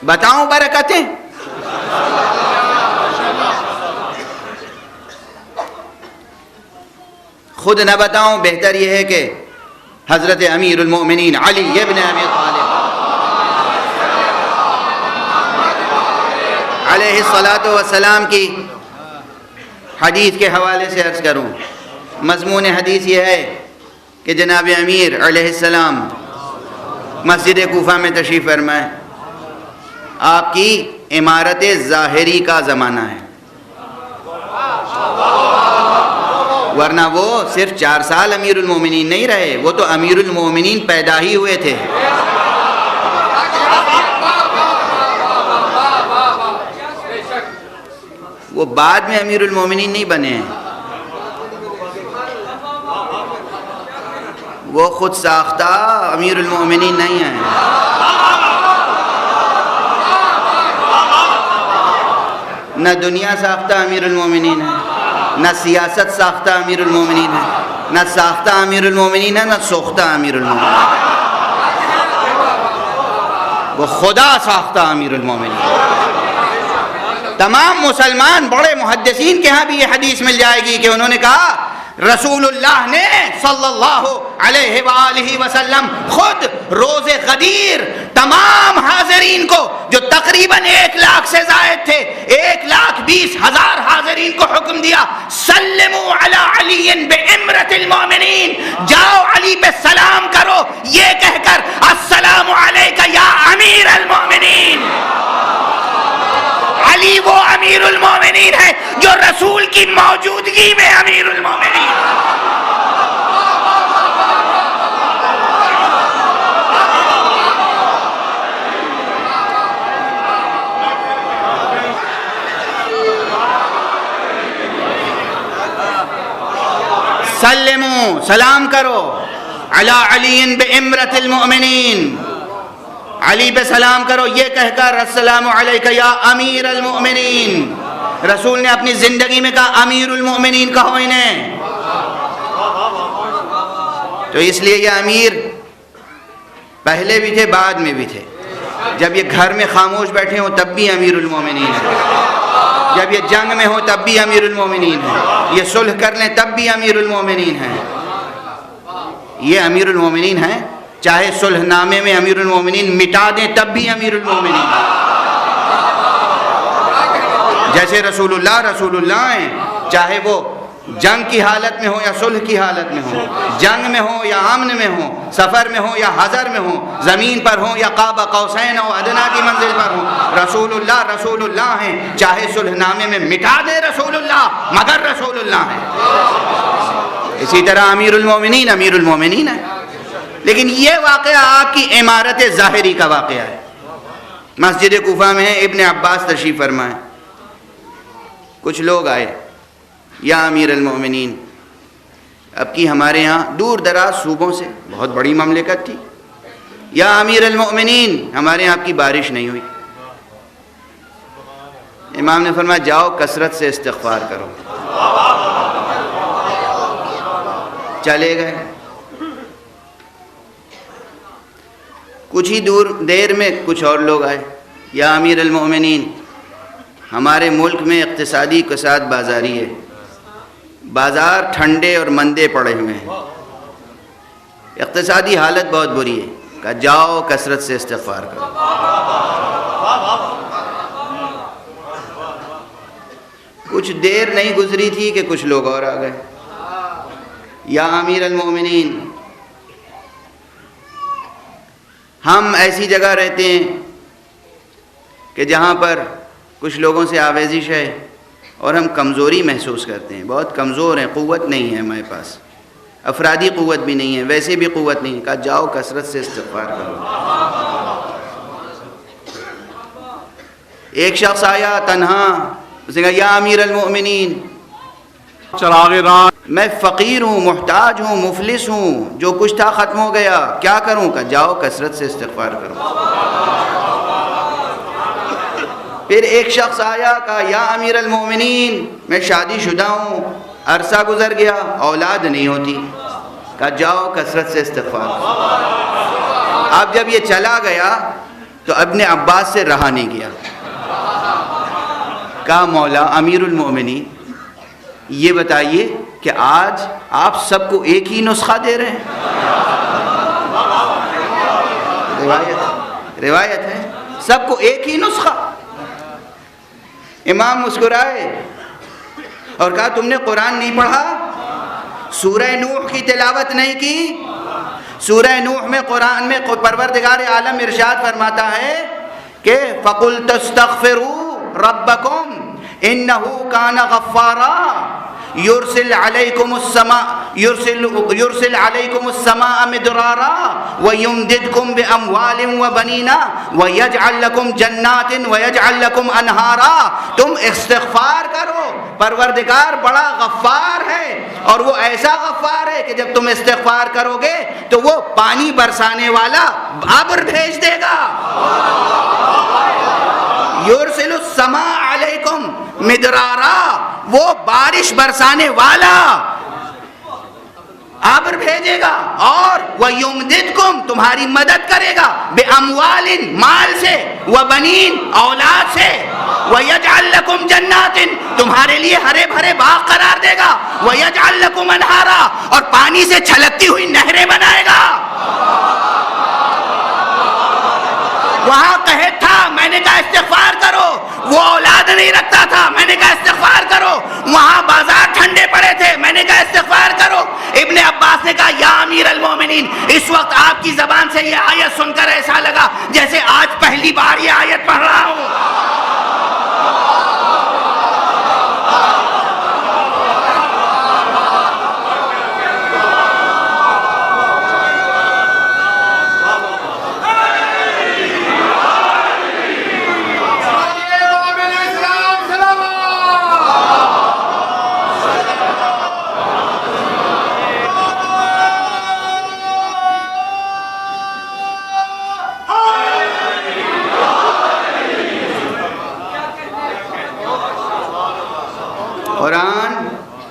بتاؤں برکتیں؟ خود نہ بتاؤں، بہتر یہ ہے کہ حضرت امیر المؤمنین علی ابن ابی طالب علیہ الصلاۃ والسلام کی حدیث کے حوالے سے عرض کروں۔ مضمون حدیث یہ ہے کہ جناب امیر علیہ السلام مسجد کوفہ میں تشریف فرمائے، آپ کی عمارت ظاہری کا زمانہ ہے، ورنہ وہ صرف 4 سال امیر المومنین نہیں رہے، وہ تو امیر المومنین پیدا ہی ہوئے تھے۔ وہ بعد میں امیر المومنین نہیں بنے ہیں، وہ خود ساختہ امیر المومنین نہیں ہیں۔ نہ دنیا ساختہ امیر المومنین ہے، نہ سیاست ساختہ امیر المومنین ہے، نہ ساختہ امیر المومنین ہے، نہ سوختہ امیر المومنین، وہ خدا ساختہ امیر المومنین۔ تمام مسلمان بڑے محدثین کے ہاں بھی یہ حدیث مل جائے گی کہ انہوں نے کہا رسول اللہ نے صلی اللہ علیہ وآلہ وسلم خود روز غدیر تمام حاضرین کو، جو تقریباً 1 لاکھ سے زائد تھے، 1,20,000 حاضرین کو حکم دیا، سلموا علی علی بامرۃ المؤمنین، جاؤ علی پہ سلام کرو، یہ کہہ کر السلام علیک یا امیر المؤمنین۔ علی وہ امیر المومنین ہے جو رسول کی موجودگی میں امیر المومنین۔ سلموا، سلام کرو، علی علی بامرۃ المؤمنین، علی پہ سلام کرو، یہ کہہ کر السلام علیک یا امیر المؤمنین۔ رسول نے اپنی زندگی میں کہا امیر المؤمنین کہو انہیں۔ تو اس لیے یہ امیر پہلے بھی تھے، بعد میں بھی تھے۔ جب یہ گھر میں خاموش بیٹھے ہوں تب بھی امیر المؤمنین ہیں، جب یہ جنگ میں ہوں تب بھی امیر المؤمنین ہیں، یہ صلح کر لیں تب بھی امیر المؤمنین ہیں۔ یہ امیر المؤمنین ہیں، چاہے صلح نامے میں امیر المومنین مٹا دیں تب بھی امیر المومنین، جیسے رسول اللہ ہیں، چاہے وہ جنگ کی حالت میں ہو یا صلح کی حالت میں ہو، جنگ میں ہو یا امن میں ہو، سفر میں ہو یا حضر میں ہو، زمین پر ہو یا قاب قوسین و ادنیٰ کی منزل پر ہو، رسول اللہ ہیں، چاہے صلح نامے میں مٹا دے رسول اللہ مگر رسول اللہ ہیں۔ اسی طرح امیر المومنین ہے۔ لیکن یہ واقعہ آپ کی عمارت ظاہری کا واقعہ ہے۔ مسجد کوفہ میں ابن عباس تشریف فرمائے، کچھ لوگ آئے، یا امیر المومنین، اب کی ہمارے ہاں دور دراز صوبوں سے بہت بڑی مملکت تھی، یا امیر المومنین ہمارے ہاں آپ کی بارش نہیں ہوئی۔ امام نے فرمایا جاؤ کثرت سے استغفار کرو۔ چلے گئے، کچھ ہی دیر میں کچھ اور لوگ آئے، یا امیر المؤمنین ہمارے ملک میں اقتصادی کساد بازاری ہے، بازار ٹھنڈے اور مندے پڑے ہوئے ہیں، اقتصادی حالت بہت بری ہے، کہا جاؤ کثرت سے استغفار کرو۔ کچھ دیر نہیں گزری تھی کہ کچھ لوگ اور آ گئے، یا امیر المؤمنین ہم ایسی جگہ رہتے ہیں کہ جہاں پر کچھ لوگوں سے آویزش ہے اور ہم کمزوری محسوس کرتے ہیں، بہت کمزور ہیں، قوت نہیں ہے ہمارے پاس، افرادی قوت بھی نہیں ہے، ویسے بھی قوت نہیں ہے، کہا جاؤ کثرت سے استغفار کرو۔ ایک شخص آیا تنہا، اس نے کہا یا امیر المؤمنین چراغ راہ میں فقیر ہوں، محتاج ہوں، مفلس ہوں، جو کچھ تھا ختم ہو گیا، کیا کروں؟ کہا جاؤ کثرت سے استغفار کرو۔ پھر ایک شخص آیا، کہا یا امیر المومنین میں شادی شدہ ہوں، عرصہ گزر گیا، اولاد نہیں ہوتی، کہا جاؤ کثرت سے استغفار کرو۔ اب جب یہ چلا گیا تو ابن عباس سے رہا نہیں گیا. کہا مولا امیر المومنین یہ بتائیے کہ آج آپ سب کو ایک ہی نسخہ دے رہے ہیں. روایت ہے سب کو ایک ہی نسخہ. امام مسکرائے اور کہا تم نے قرآن نہیں پڑھا؟ سورہ نوح کی تلاوت نہیں کی؟ سورہ نوح میں قرآن میں پروردگار عالم ارشاد فرماتا ہے کہ فَقُلْ تَسْتَغْفِرُوا رَبَّكُمْ إِنَّهُ كَانَ غَفَّارًا يرسل عليكم السماء مدرارا ويمددكم بأموال وبنين ويجعل لكم جنات ويجعل لكم انہارا. تم استغفار کرو، پروردگار بڑا غفار ہے اور وہ ایسا غفار ہے کہ جب تم استغفار کرو گے تو وہ پانی برسانے والا ابر بھیج دے گا. یرسل السماء علیکم مدرارا، وہ بارش برسانے والا ابر بھیجے گا، اور وَيُمْدِدْكُمْ تمہاری مدد کرے گا، بِأَمْوَالٍ مال سے، وَبَنِينَ اولاد سے، وَيَجْعَلْ لَكُمْ جَنَّاتٍ تمہارے لیے ہرے بھرے باغ قرار دے گا، وَيَجْعَلْ لَكُمْ أَنْهَارًا اور پانی سے چھلکتی ہوئی نہریں بنائے گا. وہاں قحط تھا، میں نے کہا استغفار کرو. وہ اولاد نہیں رکھتا تھا، میں نے کہا استغفار کرو. وہاں بازار ٹھنڈے پڑے تھے، میں نے کہا استغفار کرو. ابن عباس نے کہا یا امیر المومنین اس وقت آپ کی زبان سے یہ آیت سن کر ایسا لگا جیسے آج پہلی بار یہ آیت پڑھ رہا ہوں. قرآن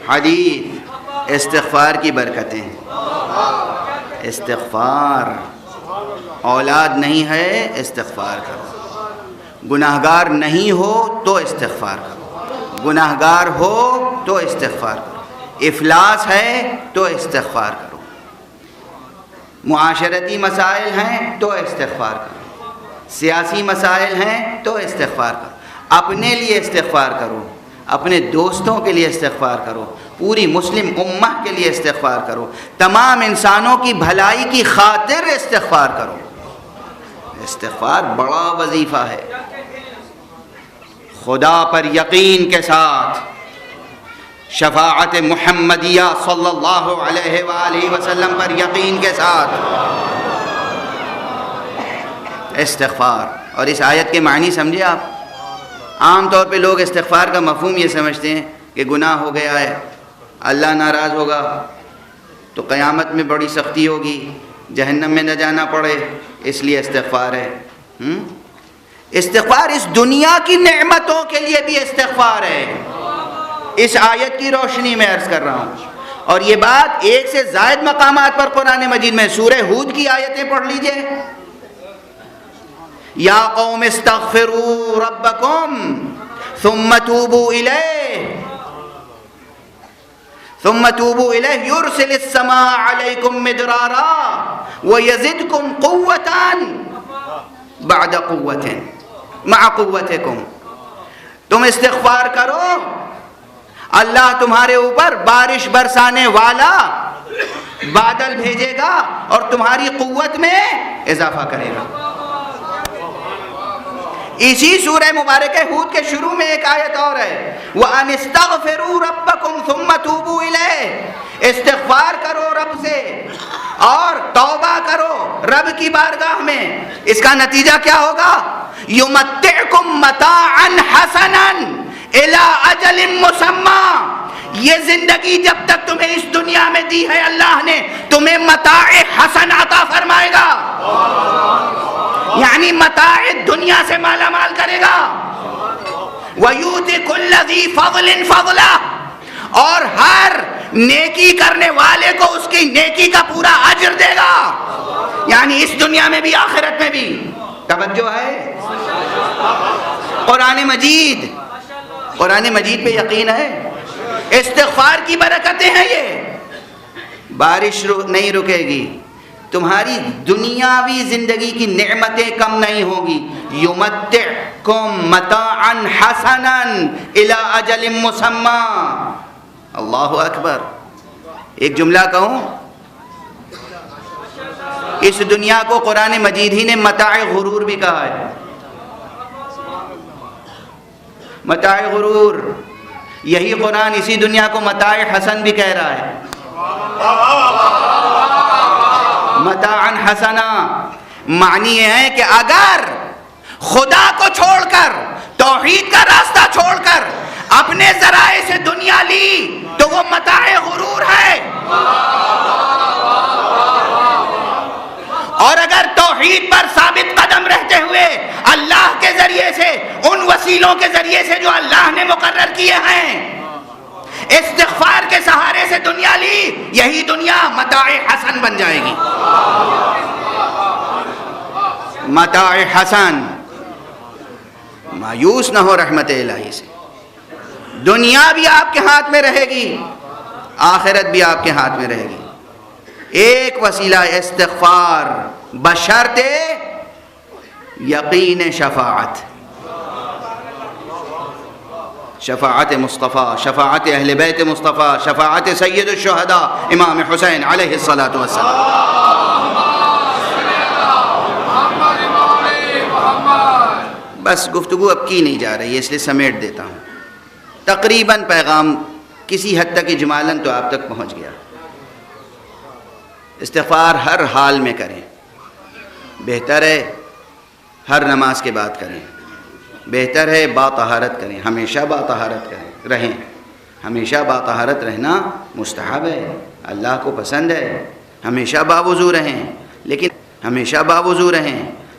حدیث استغفار کی برکتیں ہیں. استغفار، اولاد نہیں ہے استغفار کرو، گناہگار نہیں ہو تو استغفار کرو، گناہگار ہو تو استغفار کرو، افلاس ہے تو استغفار کرو، معاشرتی مسائل ہیں تو استغفار کرو، سیاسی مسائل ہیں تو استغفار کرو، اپنے لیے استغفار کرو، اپنے دوستوں کے لیے استغفار کرو، پوری مسلم امہ کے لیے استغفار کرو، تمام انسانوں کی بھلائی کی خاطر استغفار کرو. استغفار بڑا وظیفہ ہے. خدا پر یقین کے ساتھ، شفاعت محمدیہ صلی اللہ علیہ وآلہ وسلم پر یقین کے ساتھ استغفار. اور اس آیت کے معنی سمجھے آپ؟ عام طور پہ لوگ استغفار کا مفہوم یہ سمجھتے ہیں کہ گناہ ہو گیا ہے، اللہ ناراض ہوگا تو قیامت میں بڑی سختی ہوگی، جہنم میں نہ جانا پڑے، اس لیے استغفار ہے. استغفار اس دنیا کی نعمتوں کے لیے بھی استغفار ہے. اس آیت کی روشنی میں عرض کر رہا ہوں، اور یہ بات ایک سے زائد مقامات پر قرآن مجید میں. سورہ ہود کی آیتیں پڑھ لیجئے. یا قوم استغفروا ربکم ثم توبوا الیہ یرسل السماء علیکم مدرارا ویزدکم قوتا بعد قوت مع قوتکم. تم استغفار کرو، اللہ تمہارے اوپر بارش برسانے والا بادل بھیجے گا اور تمہاری قوت میں اضافہ کرے گا. اسی سورہ مبارکہ ہود کے شروع میں ایک آیت اور ہے، وَأَنِ اسْتَغْفِرُوا رَبَّكُمْ ثُمَّ تُوبُوا إِلَيْهِ. استغفار کرو رب سے اور توبہ کرو رب کی بارگاہ میں. اس کا نتیجہ کیا ہوگا؟ يُمَتِّعْكُمْ مَتَاعًا حَسَنًا إِلَىٰ أَجَلٍ مُّسَمًّى. یہ زندگی جب تک تمہیں اس دنیا میں دی ہے اللہ نے تمہیں متاع حسن عطا فرمائے گا، یعنی متاع دنیا سے مالا مال کرے گا. وَيُؤْتِ كُلَّ ذِي فَضْلٍ فَضْلَهُ، اور ہر نیکی کرنے والے کو اس کی نیکی کا پورا اجر دے گا، یعنی اس دنیا میں بھی آخرت میں بھی. توجہ ہے؟ قرآن مجید پہ یقین ہے؟ استغفار کی برکتیں ہیں یہ. بارش نہیں رکے گی، تمہاری دنیاوی زندگی کی نعمتیں کم نہیں ہوں گی. یمتعکم متاعا حسنا الی اجل مسمی. اللہ اکبر. ایک جملہ کہوں، اس دنیا کو قرآن مجید ہی نے متاع غرور بھی کہا ہے. متاع غرور. یہی قرآن اسی دنیا کو متاع حسن بھی کہہ رہا ہے. متاعا حسنا معنی یہ ہے کہ اگر خدا کو چھوڑ کر، توحید کا راستہ چھوڑ کر اپنے ذرائع سے دنیا لی تو وہ متاع غرور ہے. اور اگر توحید پر ثابت قدم رہتے ہوئے اللہ کے ذریعے سے، ان وسیلوں کے ذریعے سے جو اللہ نے مقرر کیے ہیں، استغفار کے سہارے سے دنیا لی، یہی دنیا متاع حسن بن جائے گی. متاع حسن. مایوس نہ ہو رحمت الہی سے. دنیا بھی آپ کے ہاتھ میں رہے گی، آخرت بھی آپ کے ہاتھ میں رہے گی. ایک وسیلہ استغفار بشرط یقین شفاعت. شفاعت مصطفیٰ، شفاعت اہل بیت مصطفیٰ، شفاعت سید الشہداء امام حسین علیہ السلام. بس گفتگو اب کی نہیں جا رہی ہے، اس لیے سمیٹ دیتا ہوں. تقریباً پیغام کسی حد تک اجمالاً تو آپ تک پہنچ گیا. استغفار ہر حال میں کریں. بہتر ہے ہر نماز کے بعد کریں. بہتر ہے باطہارت کریں. ہمیشہ باطہارت رہیں. ہمیشہ باطہارت رہنا مستحب ہے، اللہ کو پسند ہے. ہمیشہ باوضو رہیں،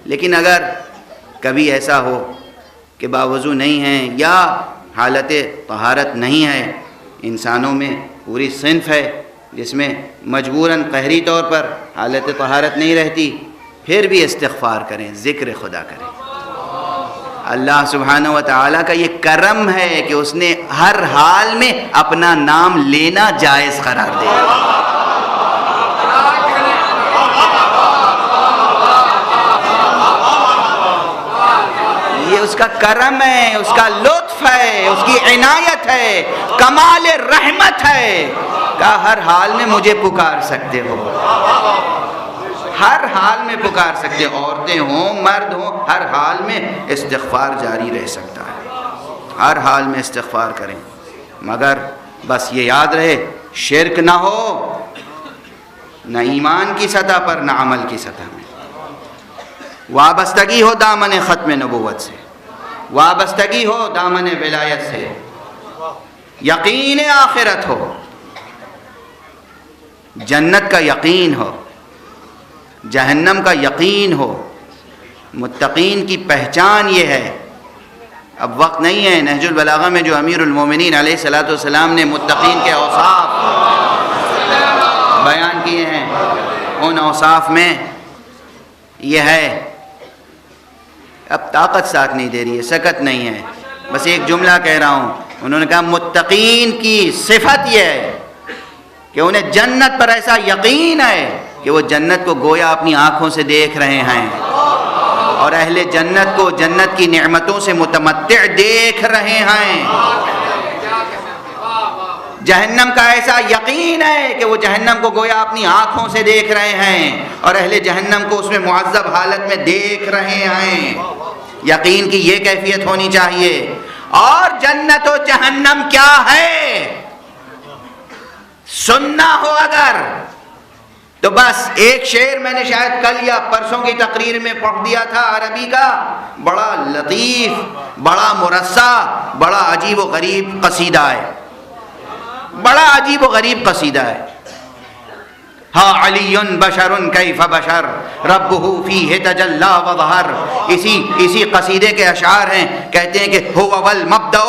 لیکن اگر کبھی ایسا ہو کہ باوضو نہیں ہیں یا حالت طہارت نہیں ہے، انسانوں میں پوری صنف ہے جس میں مجبوراً قہری طور پر حالت طہارت نہیں رہتی، پھر بھی استغفار کریں، ذکر خدا کریں. اللہ سبحانہ و تعالیٰ کا یہ کرم ہے کہ اس نے ہر حال میں اپنا نام لینا جائز قرار دیا. یہ اس کا کرم ہے، اس کا لطف ہے، اس کی عنایت ہے، کمال رحمت ہے کہ ہر حال میں مجھے پکار سکتے ہو. ہر حال میں پکار سکتے، عورتیں ہوں مرد ہوں، ہر حال میں استغفار جاری رہ سکتا ہے. ہر حال میں استغفار کریں، مگر بس یہ یاد رہے شرک نہ ہو، نہ ایمان کی سطح پر نہ عمل کی سطح میں. وابستگی ہو دامن ختم نبوت سے، وابستگی ہو دامن ولایت سے، یقین آخرت ہو، جنت کا یقین ہو، جہنم کا یقین ہو. متقین کی پہچان یہ ہے. اب وقت نہیں ہے، نہج البلاغہ میں جو امیر المومنین علیہ الصلوۃ والسلام نے متقین کے اوصاف بیان کیے ہیں، ان اوصاف میں یہ ہے. اب طاقت ساتھ نہیں دے رہی ہے، سکت نہیں ہے، بس ایک جملہ کہہ رہا ہوں. انہوں نے کہا متقین کی صفت یہ ہے کہ انہیں جنت پر ایسا یقین ہے کہ وہ جنت کو گویا اپنی آنکھوں سے دیکھ رہے ہیں، اور اہل جنت کو جنت کی نعمتوں سے متمتع دیکھ رہے ہیں. جہنم کا ایسا یقین ہے کہ وہ جہنم کو گویا اپنی آنکھوں سے دیکھ رہے ہیں، اور اہل جہنم کو اس میں معذب حالت میں دیکھ رہے ہیں. یقین کی یہ کیفیت ہونی چاہیے. اور جنت و جہنم کیا ہے سننا ہو اگر تو بس ایک شعر میں نے شاید کل یا پرسوں کی تقریر میں پڑھ دیا تھا عربی کا، بڑا لطیف، بڑا مرصع، بڑا عجیب و غریب قصیدہ ہے. بڑا عجیب و غریب قصیدہ ہے. ہا علی بشر کیف بشر ربہ فیہ تجلی وظہر. اسی قصیدے کے اشعار ہیں. کہتے ہیں کہ هو والمبدأ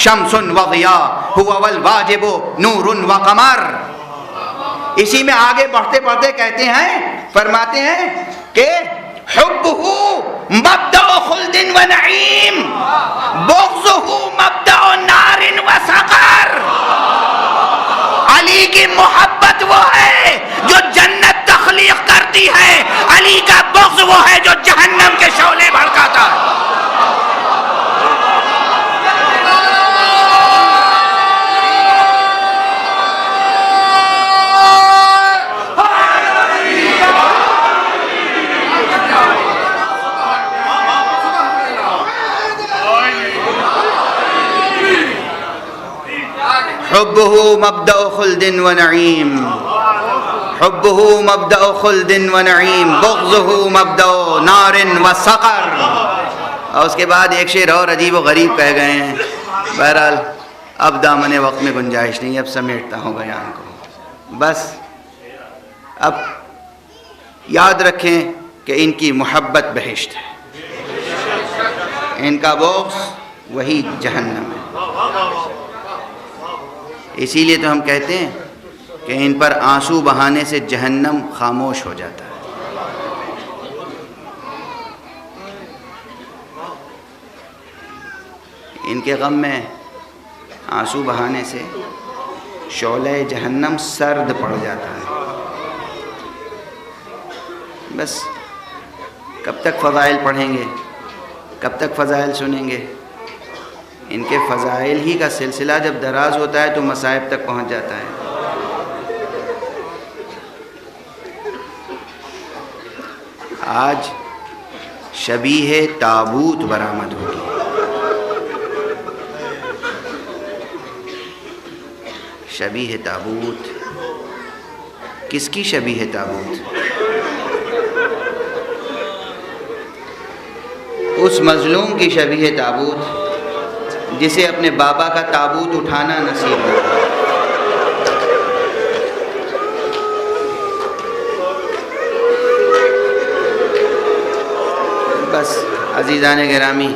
شمس وضیاء هو والواجب نور وقمر. اسی میں آگے بڑھتے بڑھتے کہتے ہیں، فرماتے ہیں کہ حبہ مبدأ خلد و نعیم بغضہ مبدأ نار و سقر. علی کی محبت وہ ہے جو جنت تخلیق کرتی ہے، علی کا بغض وہ ہے جو جہنم کے شعلے بھڑکاتا ہے. حبہ مبدأ خلد و نعیم حبہ مبدأ خلد و نعیم بغضہ مبدأ نار و سقر. اور اس کے بعد ایک شعر اور عجیب و غریب کہہ گئے ہیں. بہرحال اب دامن وقت میں گنجائش نہیں، اب سمیٹتا ہوں بیان کو. بس اب یاد رکھیں کہ ان کی محبت بہشت ہے، ان کا بغض وہی جہنم ہے. اسی لیے تو ہم کہتے ہیں کہ ان پر آنسو بہانے سے جہنم خاموش ہو جاتا ہے. ان کے غم میں آنسو بہانے سے شعلہ جہنم سرد پڑ جاتا ہے. بس کب تک فضائل پڑھیں گے، کب تک فضائل سنیں گے؟ ان کے فضائل ہی کا سلسلہ جب دراز ہوتا ہے تو مصائب تک پہنچ جاتا ہے. آج شبیہ تابوت برآمد ہوگی. شبیہ تابوت کس کی شبیہ تابوت؟ اس مظلوم کی شبیہ تابوت جسے اپنے بابا کا تابوت اٹھانا نصیب ہو. بس عزیزان گرامی،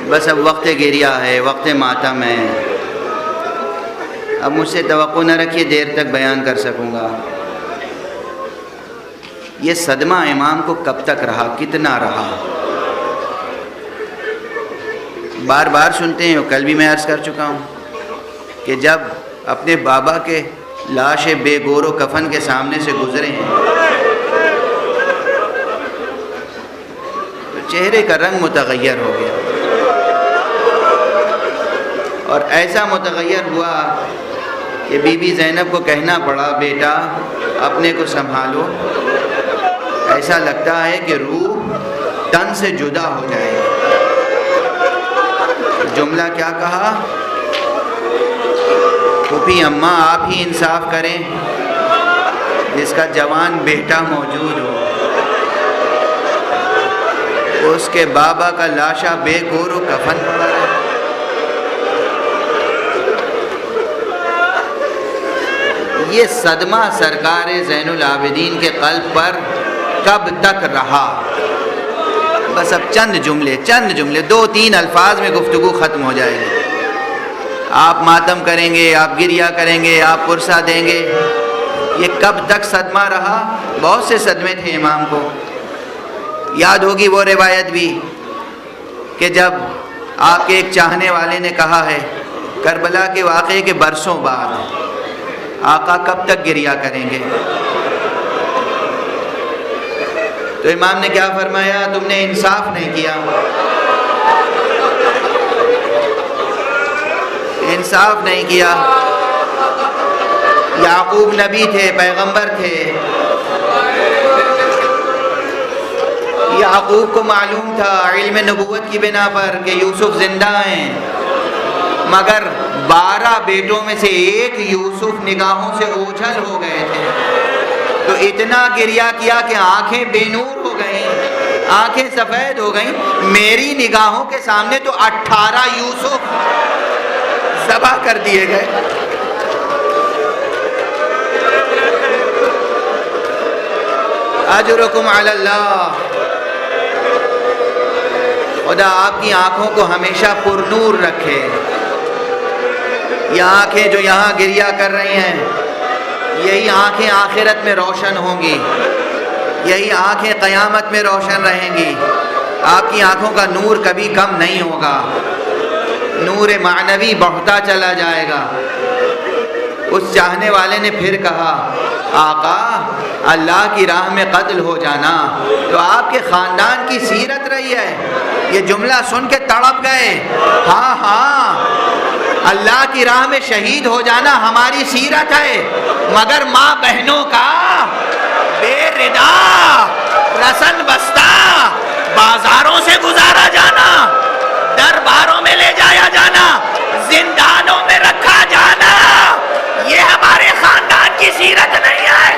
بس اب وقت گریہ ہے، وقت ماتم ہے. اب مجھ سے توقع نہ رکھیے دیر تک بیان کر سکوں گا. یہ صدمہ امام کو کب تک رہا، کتنا رہا؟ بار بار سنتے ہیں، کل بھی میں عرض کر چکا ہوں کہ جب اپنے بابا کے لاش بے گور و کفن کے سامنے سے گزرے ہیں تو چہرے کا رنگ متغیر ہو گیا، اور ایسا متغیر ہوا کہ بی بی زینب کو کہنا پڑا، بیٹا اپنے کو سنبھالو، ایسا لگتا ہے کہ روح تن سے جدا ہو جائے گی. جملہ کیا کہا؟ پھوپھی اماں آپ ہی انصاف کریں، جس کا جوان بیٹا موجود ہو، اس کے بابا کا لاشا بے گور و کفن پڑا ہے. یہ صدمہ سرکار زین العابدین کے قلب پر کب تک رہا؟ بس اب چند جملے 2-3 الفاظ میں گفتگو ختم ہو جائے گی. آپ ماتم کریں گے، آپ گریہ کریں گے، آپ پرسہ دیں گے. یہ کب تک صدمہ رہا؟ بہت سے صدمے تھے امام کو. یاد ہوگی وہ روایت بھی کہ جب آپ کے ایک چاہنے والے نے کہا ہے کربلا کے واقعے کے برسوں بعد آقا کب تک گریہ کریں گے؟ تو امام نے کیا فرمایا؟ تم نے انصاف نہیں کیا، انصاف نہیں کیا. یعقوب نبی تھے، پیغمبر تھے. یعقوب کو معلوم تھا علم نبوت کی بنا پر کہ یوسف زندہ ہیں، مگر 12 بیٹوں میں سے ایک یوسف نگاہوں سے اوجھل ہو گئے تھے. تو اتنا گریہ کیا کہ آنکھیں بے نور ہو گئیں، آنکھیں سفید ہو گئیں. میری نگاہوں کے سامنے تو 18 یوسف ذبح کر دیے گئے. اجرکم علی اللہ. خدا آپ کی آنکھوں کو ہمیشہ پر نور رکھے. یہ آنکھیں جو یہاں گریہ کر رہی ہیں، یہی آنکھیں آخرت میں روشن ہوں گی. یہی آنکھیں قیامت میں روشن رہیں گی. آپ کی آنکھوں کا نور کبھی کم نہیں ہوگا، نور معنوی بڑھتا چلا جائے گا. اس چاہنے والے نے پھر کہا آقا اللہ کی راہ میں قتل ہو جانا تو آپ کے خاندان کی سیرت رہی ہے. یہ جملہ سن کے تڑپ گئے. ہاں ہاں، اللہ کی راہ میں شہید ہو جانا ہماری سیرت ہے، مگر ماں بہنوں کا بے ردا رسن بستہ بازاروں سے گزارا جانا، درباروں میں لے جایا جانا، زندانوں میں رکھا جانا، یہ ہمارے خاندان کی سیرت نہیں ہے.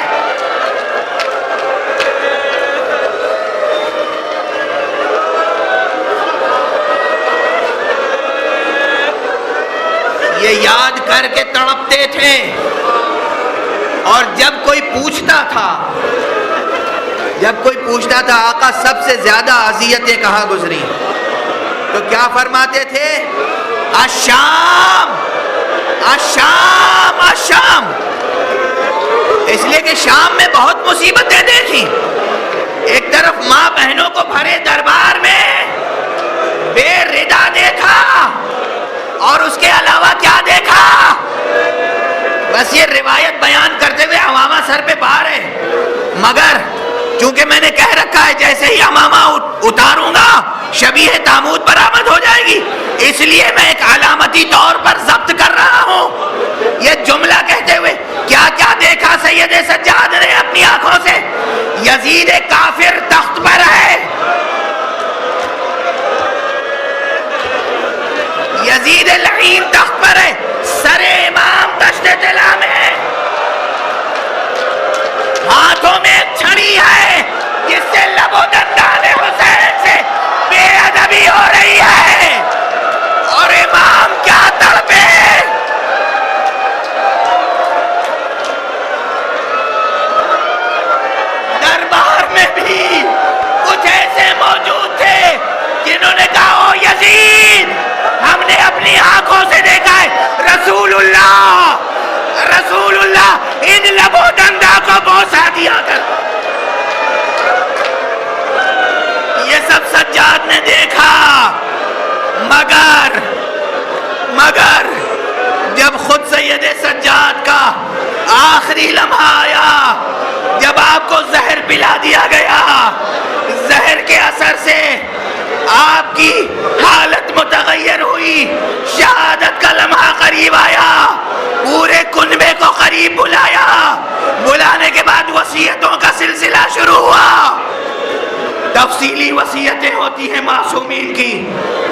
یہ یاد کر کے تڑپتے تھے. اور جب کوئی پوچھتا تھا آقا سب سے زیادہ اذیتیں کہاں گزری، تو کیا فرماتے تھے؟ الشام الشام الشام. اس لیے کہ شام میں بہت مصیبتیں دیکھی. ایک طرف ماں بہنوں کو بھرے دربار میں بے ردا دیکھا، اور اس کے علاوہ کیا دیکھا؟ بس یہ روایت بیان کرتے ہوئے امامہ سر پہ بار ہے، مگر چونکہ میں نے کہہ رکھا ہے جیسے ہی امامہ اتاروں گا شبیہ تاموت برآمد ہو جائے گی، اس لیے میں ایک علامتی طور پر ضبط کر رہا ہوں. یہ جملہ کہتے ہوئے کیا کیا دیکھا سید سجاد نے اپنی آنکھوں سے؟ یزید کافر تخت پر ہے، یزید لعین تخت پر ہے، سر امام دشت طلا میں ہے، ہاتھوں میں ایک چھڑی ہے جس سے لب و دندان حسین سے بے ادبی ہو رہی ہے، اور امام کیا تڑپے. دربار میں بھی کچھ ایسے موجود تھے جنہوں نے کہا او یزید ہم نے اپنی آنکھوں سے دیکھا ہے رسول اللہ ان لبو دندا کو بوسا دیا کر. یہ سب سجاد نے دیکھا، مگر جب خود سید سجاد کا آخری لمحہ آیا، جب آپ کو زہر پلا دیا گیا، زہر کے اثر سے آپ کی حالت متغیر ہوئی، شہادت کا لمحہ قریب آیا، پورے کنبے کو قریب بلانے کے بعد وصیتوں کا سلسلہ شروع ہوا. تفصیلی وصیتیں ہوتی ہیں معصومین کی،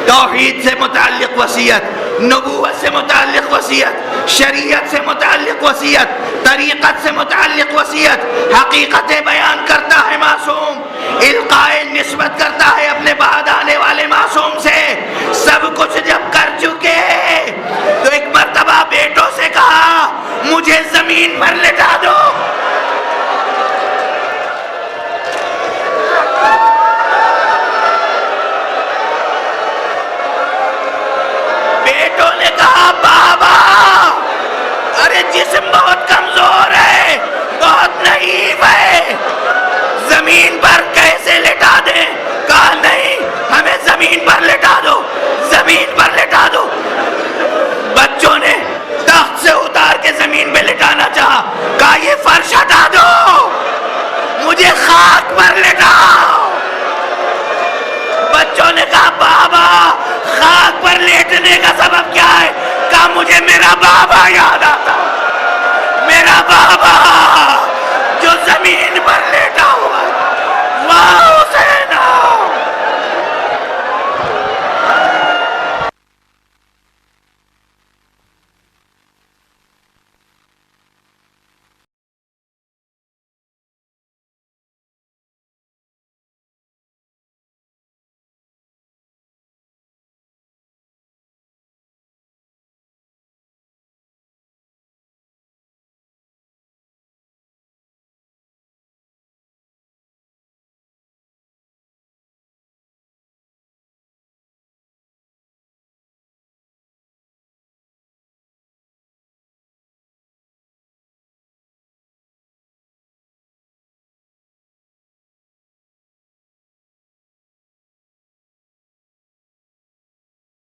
توحید سے متعلق وصیت، نبوت سے متعلق وصیت، شریعت سے متعلق وصیت، طریقت سے متعلق وصیت، حقیقتیں بیان کرتا ہے معصوم، القائے نسبت کرتا ہے اپنے بعد آنے والے معصوم سے. سب کچھ جب کر چکے تو ایک مرتبہ بیٹوں سے کہا مجھے زمین پر لٹا دو. بیٹوں نے کہا بابا ارے جسم بہت کمزور ہے، بہت نحیف ہے، زمین پر کیسے لٹا دیں؟ کہا نہیں ہمیں زمین پر لٹا دو، زمین پر